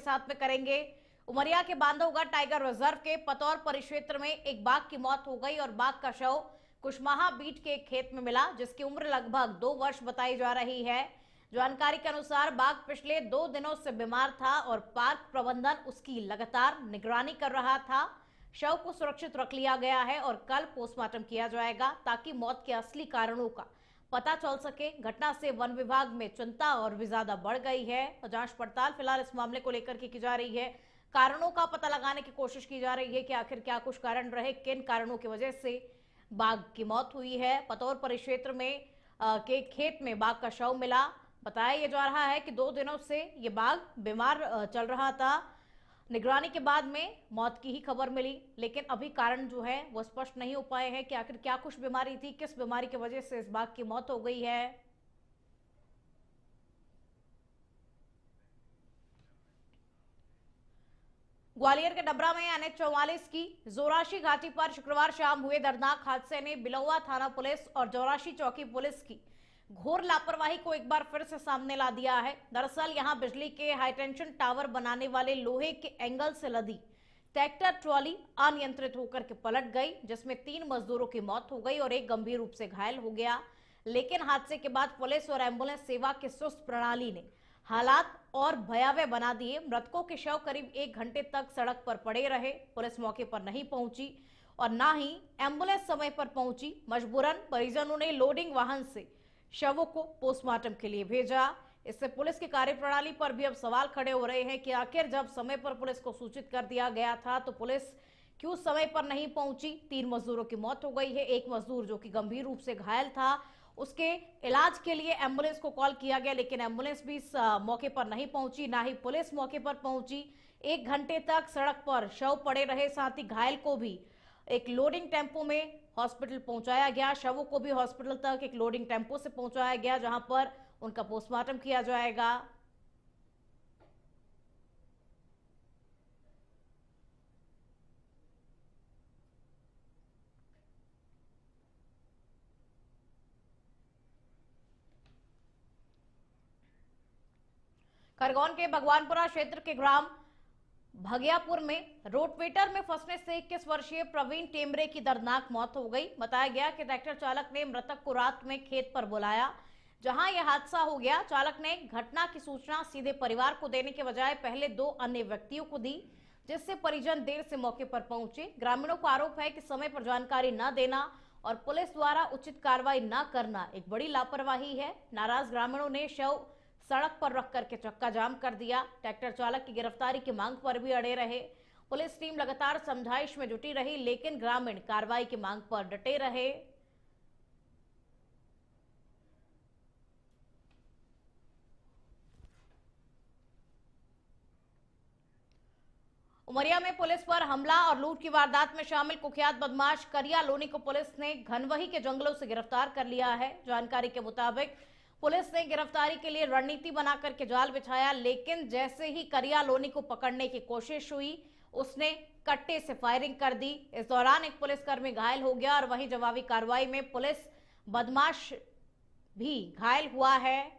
साथ में करेंगे। उमरिया के बांधवगढ़ टाइगर रिजर्व के पतौर परिक्षेत्र में एक बाघ की मौत हो गई और बाघ का शव कुशमाहा बीट के एक खेत में मिला, जिसकी उम्र लगभग 2 वर्ष बताई जा रही है। जानकारी के अनुसार बाघ पिछले 2 दिनों से बीमार था और पार्क प्रबंधन उसकी लगातार निगरानी कर रहा था। शव को सुरक्षित रख लिया गया है और कल पोस्टमार्टम किया जाएगा ताकि मौत के असली कारणों का पता चल सके। घटना से वन विभाग में चिंता और भी ज्यादा बढ़ गई है और जांच पड़ताल फिलहाल इस मामले को लेकर की जा रही है। कारणों का पता लगाने की कोशिश की जा रही है कि आखिर क्या कुछ कारण रहे, किन कारणों की वजह से बाघ की मौत हुई है। पतौर परिक्षेत्र में के खेत में बाघ का शव मिला। बताया यह जा रहा है कि 2 दिनों से ये बाघ बीमार चल रहा था। निगरानी के बाद में मौत की ही खबर मिली, लेकिन अभी कारण जो है वो स्पष्ट नहीं हो पाए हैं कि आखिर क्या कुछ बीमारी थी, किस बीमारी की वजह से इस बाघ की मौत हो गई है। ग्वालियर के डबरा में NH-44 की जोराशी घाटी पर शुक्रवार शाम हुए दर्दनाक हादसे ने बिलौआ थाना पुलिस और जोराशी चौकी पुलिस की घोर लापरवाही को एक बार फिर से सामने ला दिया है। दरअसल यहां बिजली के हाईटेंशन टावर बनाने वाले लोहे के एंगल से लदी ट्रैक्टर ट्रॉली अनियंत्रित होकर के पलट गई, जिसमें 3 मजदूरों की मौत हो गई और एक गंभीर रूप से घायल हो गया। लेकिन हादसे के बाद पुलिस और एम्बुलेंस सेवा की सुस्त प्रणाली ने हालात और भयावह बना दिए। मृतकों के शव करीब 1 घंटे तक सड़क पर पड़े रहे। पुलिस मौके पर नहीं पहुंची और ना ही एम्बुलेंस समय पर पहुंची। मजबूरन परिजनों ने लोडिंग वाहन से शवों को पोस्टमार्टम के लिए भेजा। इससे पुलिस की कार्यप्रणाली पर भी अब सवाल खड़े हो रहे हैं कि आखिर जब समय पर पुलिस को सूचित कर दिया गया था तो पुलिस क्यों समय पर नहीं पहुंची। 3 मजदूरों की मौत हो गई है। एक मजदूर जो कि गंभीर रूप से घायल था, उसके इलाज के लिए एम्बुलेंस को कॉल किया गया, लेकिन एम्बुलेंस भी मौके पर नहीं पहुंची, ना ही पुलिस मौके पर पहुंची। 1 घंटे तक सड़क पर शव पड़े रहे, साथ ही घायल को भी एक लोडिंग टेम्पो में हॉस्पिटल पहुंचाया गया। शवों को भी हॉस्पिटल तक एक लोडिंग टेम्पो से पहुंचाया गया, जहां पर उनका पोस्टमार्टम किया जाएगा। खरगोन के भगवानपुरा क्षेत्र के ग्राम भगियापुर में रोटवेटर में फंसने से 21 वर्षीय प्रवीण टेमरे की दर्दनाक मौत हो गई। बताया गया कि ट्रैक्टर चालक ने मृतक को रात में खेत पर बुलाया, जहां यह हादसा हो गया। चालक ने घटना की सूचना सीधे परिवार को देने के बजाय पहले 2 अन्य व्यक्तियों को दी, जिससे परिजन देर से मौके पर पहुंचे। ग्रामीणों का आरोप है कि समय पर जानकारी न देना और पुलिस द्वारा उचित कार्रवाई न करना एक बड़ी लापरवाही है। नाराज ग्रामीणों ने शव सड़क पर रख करके चक्का जाम कर दिया। ट्रैक्टर चालक की गिरफ्तारी की मांग पर भी अड़े रहे। पुलिस टीम लगातार समझाइश में जुटी रही, लेकिन ग्रामीण कार्रवाई की मांग पर डटे रहे। उमरिया में पुलिस पर हमला और लूट की वारदात में शामिल कुख्यात बदमाश करिया लोनी को पुलिस ने घनवही के जंगलों से गिरफ्तार कर लिया है। जानकारी के मुताबिक पुलिस ने गिरफ्तारी के लिए रणनीति बनाकर के जाल बिछाया, लेकिन जैसे ही करिया लोनी को पकड़ने की कोशिश हुई, उसने कट्टे से फायरिंग कर दी। इस दौरान एक पुलिसकर्मी घायल हो गया और वहीं जवाबी कार्रवाई में पुलिस बदमाश भी घायल हुआ है।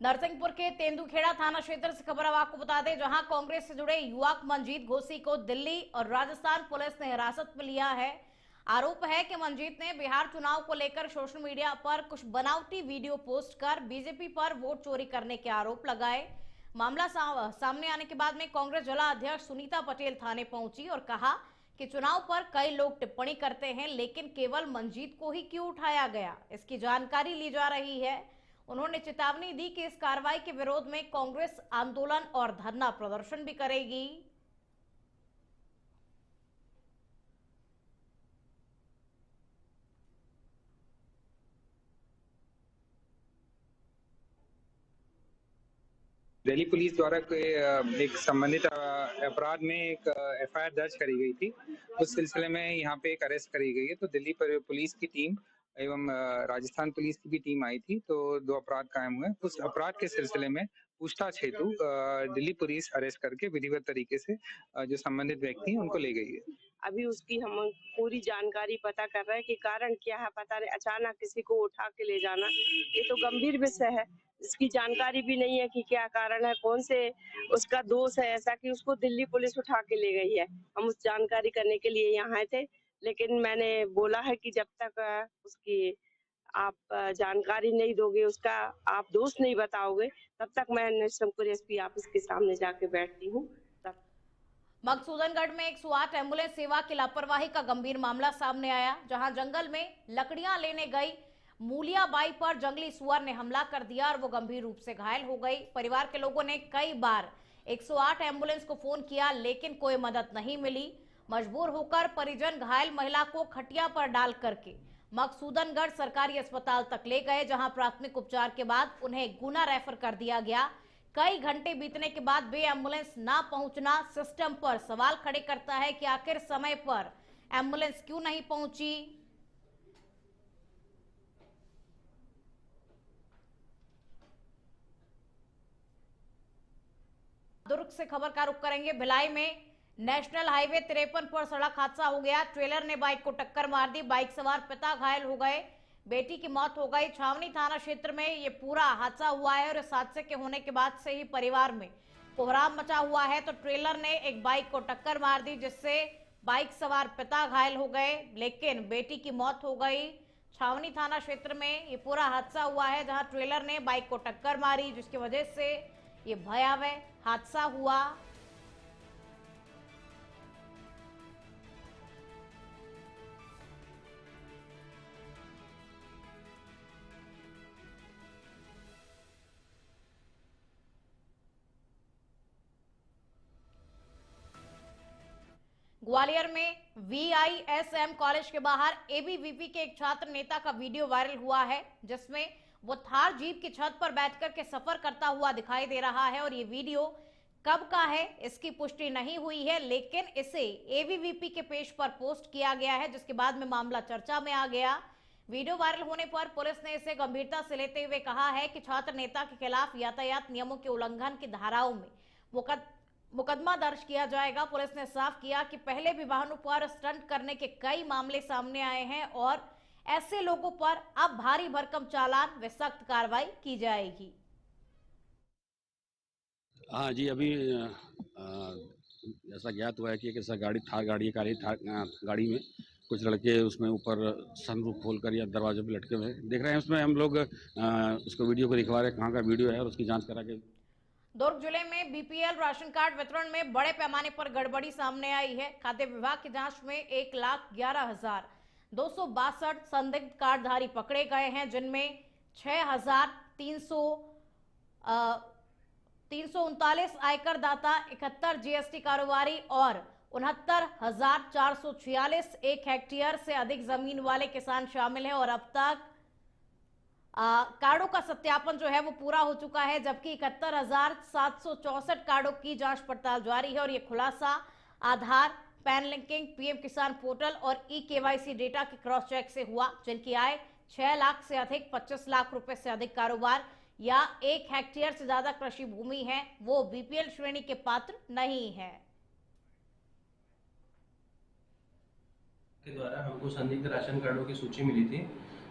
नरसिंहपुर के तेंदुखेड़ा थाना क्षेत्र से खबर अब आपको बता दें, जहां कांग्रेस से जुड़े युवक मंजीत घोसी को दिल्ली और राजस्थान पुलिस ने हिरासत में लिया है। आरोप है कि मंजीत ने बिहार चुनाव को लेकर सोशल मीडिया पर कुछ बनावटी वीडियो पोस्ट कर बीजेपी पर वोट चोरी करने के आरोप लगाए। मामला सामने आने के बाद में कांग्रेस जिला अध्यक्ष सुनीता पटेल थाने पहुंची और कहा कि चुनाव पर कई लोग टिप्पणी करते हैं, लेकिन केवल मंजीत को ही क्यों उठाया गया, इसकी जानकारी ली जा रही है। उन्होंने चेतावनी दी कि इस कार्रवाई के विरोध में कांग्रेस आंदोलन और धरना प्रदर्शन भी करेगी। दिल्ली पुलिस द्वारा एक संबंधित अपराध में एक एफआईआर दर्ज करी गई थी। उस सिलसिले में यहाँ पे एक अरेस्ट करी गई है। तो दिल्ली पुलिस की टीम एवं राजस्थान पुलिस की भी टीम आई थी, तो 2 अपराध कायम हुए। उस अपराध के सिलसिले में पूछताछ हेतु दिल्ली पुलिस अरेस्ट करके विधिवत तरीके से जो संबंधित व्यक्ति हैं उनको ले गई है। अभी उसकी हम पूरी जानकारी पता कर रहे हैं कि कारण क्या है, पता नहीं। अचानक किसी को उठा के ले जाना ये तो गंभीर विषय है। इसकी जानकारी भी नहीं है कि क्या कारण है, कौन से उसका दोष है ऐसा कि उसको दिल्ली पुलिस उठा के ले गई है। हम उस जानकारी करने के लिए यहाँ आए थे, लेकिन मैंने बोला है कि जब तक उसकी आप जानकारी नहीं दोगे, उसका आप दोष नहीं बताओगे, तब तक मैं निशंकुर एसपी ऑफिस के सामने जाके बैठती हूँ। मकसूदनगढ़ में 108 एम्बुलेंस सेवा की लापरवाही का गंभीर मामला सामने आया, जहां जंगल में लकड़ियां लेने गई मूलिया बाई पर जंगली सुअर ने हमला कर दिया और वो गंभीर रूप से घायल हो गई। परिवार के लोगों ने कई बार 108 एम्बुलेंस को फोन किया, लेकिन कोई मदद नहीं मिली। मजबूर होकर परिजन घायल महिला को खटिया पर डाल करके मकसूदनगढ़ सरकारी अस्पताल तक ले गए, जहां प्राथमिक उपचार के बाद उन्हें गुना रेफर कर दिया गया। कई घंटे बीतने के बाद भी एम्बुलेंस ना पहुंचना सिस्टम पर सवाल खड़े करता है कि आखिर समय पर एम्बुलेंस क्यों नहीं पहुंची। दुर्ग से खबर का रुख करेंगे। भिलाई में नेशनल हाईवे 53 पर सड़क हादसा हो गया। ट्रेलर ने बाइक को टक्कर मार दी। बाइक सवार पिता घायल हो गए, बेटी की मौत हो गई। छावनी थाना क्षेत्र में ये पूरा हादसा हुआ है और इस हादसे के होने के बाद से ही परिवार में कोहराम मचा हुआ है। तो ट्रेलर ने एक बाइक को टक्कर मार दी, जिससे बाइक सवार पिता घायल हो गए, लेकिन बेटी की मौत हो गई। छावनी थाना क्षेत्र में ये पूरा हादसा हुआ है, जहां ट्रेलर ने बाइक को टक्कर मारी, जिसकी वजह से ये भयावह हादसा हुआ। ग्वालियर में VISM कॉलेज के बाहर ABVP के एक छात्र नेता का वीडियो वायरल हुआ है, जिसमें वो थार जीप की छत पर बैठकर के सफर करता हुआ दिखाई दे रहा है। और ये वीडियो कब का है इसकी पुष्टि नहीं हुई है, लेकिन इसे ABVP के पेज पर पोस्ट किया गया है, जिसके बाद में मामला चर्चा में आ गया। वीडियो वायरल होने पर पुलिस ने इसे गंभीरता से लेते हुए कहा है कि छात्र नेता के खिलाफ यातायात नियमों के उल्लंघन की धाराओं में मुकदमा दर्ज किया जाएगा। पुलिस ने साफ किया कि पहले भी वाहनों पर स्टंट करने के कई मामले सामने आए हैं और ऐसे लोगों पर अब भारी भरकम चालान व सख्त कार्रवाई की जाएगी। हाँ जी, अभी ऐसा ज्ञात हुआ है कि एक ऐसा गाड़ी गाड़ी में कुछ लड़के उसमें ऊपर सनरूफ खोलकर या दरवाजे पे लटके हुए देख रहे हैं। उसमें हम लोग उसको वीडियो को दिखवा रहे हैं कहाँ का वीडियो है और उसकी जांच करा के। दुर्ग जिले में BPL राशन कार्ड वितरण में बड़े पैमाने पर गड़बड़ी सामने आई है। खाद्य विभाग की जांच में 1,11,262 संदिग्ध कार्डधारी पकड़े गए हैं, जिनमें 6,339 आयकर दाता, 71 GST कारोबारी और 69,446 1 हेक्टेयर से अधिक जमीन वाले किसान शामिल हैं। और अब तक कार्डों का सत्यापन जो है वो पूरा हो चुका है, जबकि 71,764 कार्डों की जांच पड़ताल जारी है। और ये खुलासा आधार, पैन लिंकिंग, PM किसान पोर्टल और eKYC डेटा के क्रॉस चेक से हुआ, जिनकी आय 6 लाख से अधिक, 25 लाख रुपए से अधिक कारोबार या 1 हेक्टेयर से ज्यादा कृषि भूमि है, वो BPL श्रेणी के पात्र नहीं है। के द्वारा हमको संदिग्ध राशन कार्डों की सूची मिली थी,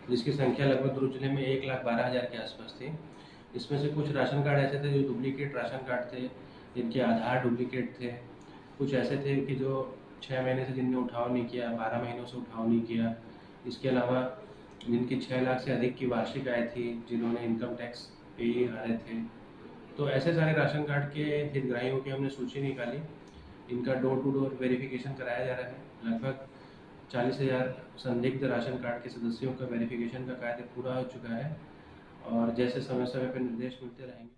जिसकी संख्या लगभग दुर्ग जिले में 1,12,000 के आसपास थी। इसमें से कुछ राशन कार्ड ऐसे थे जो डुप्लीकेट राशन कार्ड थे, जिनके आधार डुप्लीकेट थे। कुछ ऐसे थे कि जो 6 महीने से जिनने उठाव नहीं किया, 12 महीनों से उठाव नहीं किया। इसके अलावा जिनकी 6 लाख से अधिक की वार्षिक आय थी, जिन्होंने इनकम टैक्स पे आ रहे थे। तो ऐसे सारे राशन कार्ड के हितग्राहियों की हमने सूची निकाली। इनका डोर टू डोर वेरिफिकेशन कराया जा रहा है। लगभग 40,000 संदिग्ध राशन कार्ड के सदस्यों का वेरिफिकेशन का कार्य पूरा हो चुका है और जैसे समय समय पर निर्देश मिलते रहेंगे।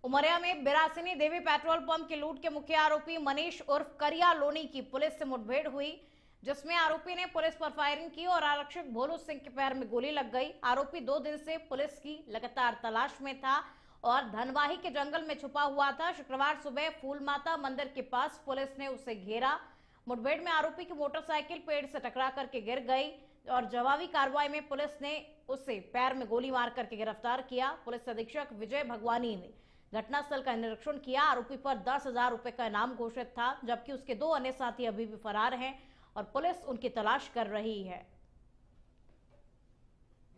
उमरिया में बिरासिनी देवी पेट्रोल पंप की लूट के मुख्य आरोपी मनीष उर्फ करिया लोनी की पुलिस से मुठभेड़ हुई, जिसमें आरोपी ने पुलिस पर फायरिंग की और आरक्षक भोलू सिंह के पैर में गोली लग गई। आरोपी 2 दिन से पुलिस की लगातार तलाश में था और धनवाही के जंगल में छुपा हुआ था। शुक्रवार सुबह फूलमाता मंदिर के पास पुलिस ने उसे घेरा। मुठभेड़ में आरोपी की मोटरसाइकिल पेड़ से टकरा करके गिर गई और जवाबी कार्रवाई में पुलिस ने उसे पैर में गोली मार करके गिरफ्तार किया। पुलिस अधीक्षक विजय भगवानी ने घटनास्थल का निरीक्षण किया। आरोपी पर 10,000 रुपए का इनाम घोषित था, जबकि उसके 2 अन्य साथी अभी भी फरार हैं और पुलिस उनकी तलाश कर रही है।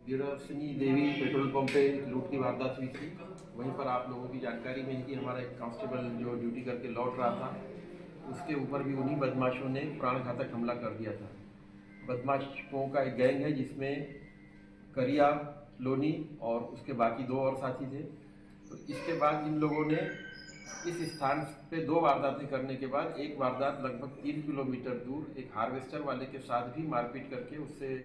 वीरसिनी देवी पेट्रोल पंप पे लूट की वारदात हुई थी। वहीं पर आप लोगों की जानकारी में है कि हमारा एक कांस्टेबल जो ड्यूटी करके लौट रहा था, उसके ऊपर भी उन्हीं बदमाशों ने प्राणघातक हमला कर दिया था। बदमाशों का एक गैंग है जिसमें करिया, लोनी और उसके बाकी 2 और साथी थे। तो इसके बाद इन लोगों ने इस स्थान पे 2 वारदातें करने के बाद एक वारदात लगभग 3 किलोमीटर दूर एक हार्वेस्टर वाले के साथ भी मारपीट करके उससे